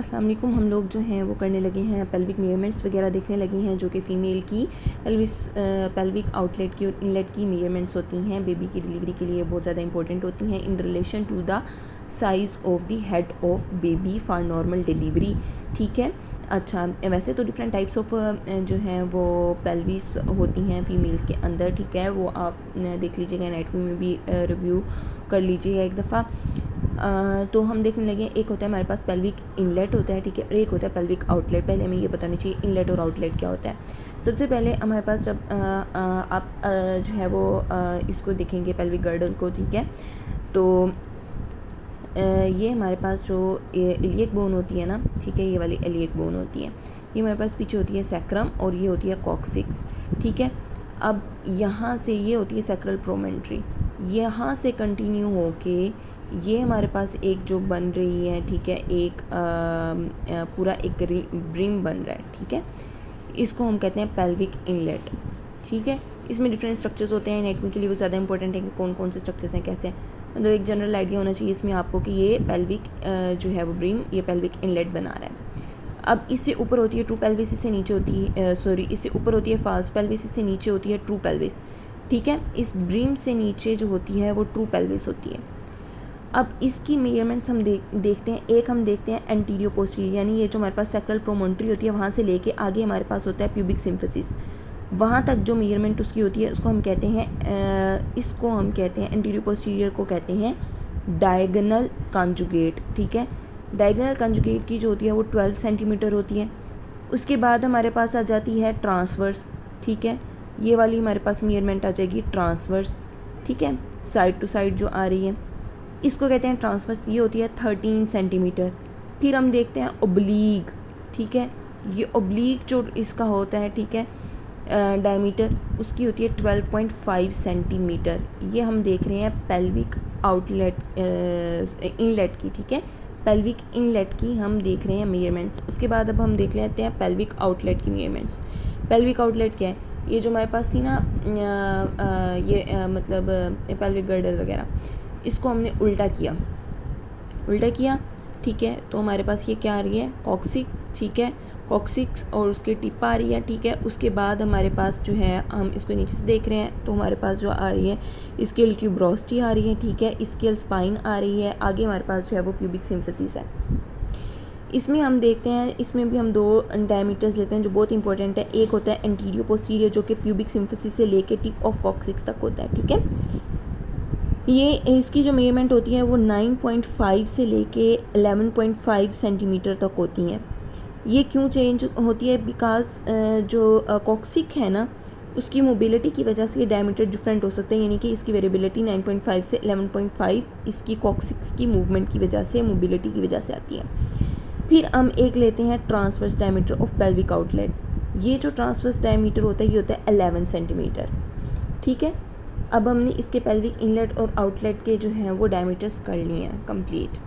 अस्सलाम वालेकुम। हम लोग जो हैं वो करने लगे हैं पेल्विक मेजरमेंट्स वगैरह देखने लगे हैं जो कि फ़ीमेल की पेल्विक आउटलेट की और इनलेट की मेजरमेंट्स होती हैं बेबी की डिलीवरी के लिए बहुत ज़्यादा इंपॉर्टेंट होती हैं in relation to the size of the head of baby for normal delivery. ठीक है। अच्छा, वैसे तो डिफरेंट टाइप्स ऑफ जो हैं वो पेल्विस होती हैं फ़ीमेल्स के अंदर। ठीक है, वो आप देख लीजिएगा, एनाटमी में भी रिव्यू कर लीजिएगा एक दफ़ा। तो हम देखने लगे, एक होता है हमारे पास पेल्विक इनलेट होता है, ठीक है, और एक होता है पेल्विक आउटलेट। पहले हमें ये बताना चाहिए इनलेट और आउटलेट क्या होता है। सबसे पहले हमारे पास जब आप जो है वो इसको देखेंगे पेल्विक गर्डल को, ठीक है, तो ये हमारे पास जो इलियक बोन होती है ना, ठीक है, ये वाली इलियक बोन होती है, ये हमारे पास पीछे होती है सैक्रम और ये होती है कॉक्सिक्स। ठीक है, अब यहाँ से ये होती है सैक्रल प्रोमेंट्री, यहाँ से कंटिन्यू होके ये हमारे पास एक जो बन रही है, ठीक है, एक पूरा एक ब्रिम बन रहा है। ठीक है, इसको हम कहते हैं पेल्विक इनलेट। ठीक है, इसमें डिफरेंट स्ट्रक्चर्स होते हैं, एनाटमी के लिए वो ज़्यादा इंपॉर्टेंट है कि कौन कौन से स्ट्रक्चर्स हैं, कैसे हैं, मतलब एक जनरल आइडिया होना चाहिए इसमें आपको कि ये पेल्विक जो है वो ब्रिम, ये पेल्विक इनलेट बना रहा है। अब इससे ऊपर होती है ट्रू पेल्विस, इससे नीचे होती है इससे ऊपर होती है फाल्स पेल्विस, इससे नीचे होती है ट्रू पेल्विस। ठीक है, इस ब्रिम से नीचे जो होती है वो ट्रू पेल्विस होती है। अब इसकी मेजरमेंट्स हम देखते हैं। एक हम देखते हैं एंटीरियो पोस्टीरियर, यानी ये जो हमारे पास सैक्रल प्रोमोन्ट्री होती है वहाँ से लेके आगे हमारे पास होता है प्यूबिक सिम्फिसिस, वहाँ तक जो मेजरमेंट उसकी होती है उसको हम कहते हैं एंटीरियो पोस्टीरियर को कहते हैं डायगोनल कंजुगेट। ठीक है, डायगोनल कंजुगेट की जो होती है वो 12 सेंटीमीटर होती है। उसके बाद हमारे पास आ जाती है ट्रांसवर्स। ठीक है, ये वाली हमारे पास मेजरमेंट आ जाएगी ट्रांसवर्स। ठीक है, साइड टू साइड जो आ रही है इसको कहते हैं ट्रांसवर्स, ये होती है 13 सेंटीमीटर। फिर हम देखते हैं ओब्लीक। ठीक है, ये ओब्लीक जो इसका होता है, ठीक है, डायमीटर उसकी होती है 12.5 सेंटीमीटर। ये हम देख रहे हैं पेल्विक आउटलेट इनलेट की। ठीक है, पेल्विक इनलेट की हम देख रहे हैं मेजरमेंट्स। उसके बाद अब हम देख लेते हैं पेल्विक आउटलेट की मेजरमेंट्स। पेल्विक आउटलेट क्या है? ये जो हमारे पास थी ना मतलब पेल्विक गर्डल वगैरह, इसको हमने उल्टा किया। ठीक है, तो हमारे पास ये क्या आ रही है, कॉक्सिक्स। ठीक है, कॉक्सिक्स और उसकी टिप आ रही है। ठीक है, उसके बाद हमारे पास जो है हम इसको नीचे से देख रहे हैं तो हमारे पास जो आ रही है स्केल ट्यूब्रोसिटी आ रही है। ठीक है, स्केल स्पाइन आ रही है, आगे हमारे पास जो है वो प्यूबिक सिम्फिसिस है। इसमें हम देखते हैं, इसमें भी हम 2 डायमीटर्स लेते हैं जो बहुत इंपॉर्टेंट है। एक होता है एंटीरियो पोस्टीरियर जो कि प्यूबिक सिम्फिसिस से लेके टिप ऑफ कॉक्सिक्स तक होता है। ठीक है, ये इसकी जो मेजरमेंट होती है वो 9.5 से लेके 11.5 सेंटीमीटर तक होती हैं। ये क्यों चेंज होती है? बिकॉज जो कॉक्सिक है ना उसकी मोबिलिटी की वजह से ये डायमीटर डिफरेंट हो सकते हैं, यानी कि इसकी वेरिएबिलिटी 9.5 से 11.5 इसकी कॉक्सिक्स की मूवमेंट की वजह से, मोबिलिटी की वजह से आती है। फिर हम एक लेते हैं transverse diameter of pelvic outlet. ये जो ट्रांसवर्स डायमीटर होता है ये होता है 11 सेंटीमीटर। ठीक है, अब हमने इसके पेल्विक इनलेट और आउटलेट के जो हैं वो डायमीटर्स कर लिए हैं कंप्लीट।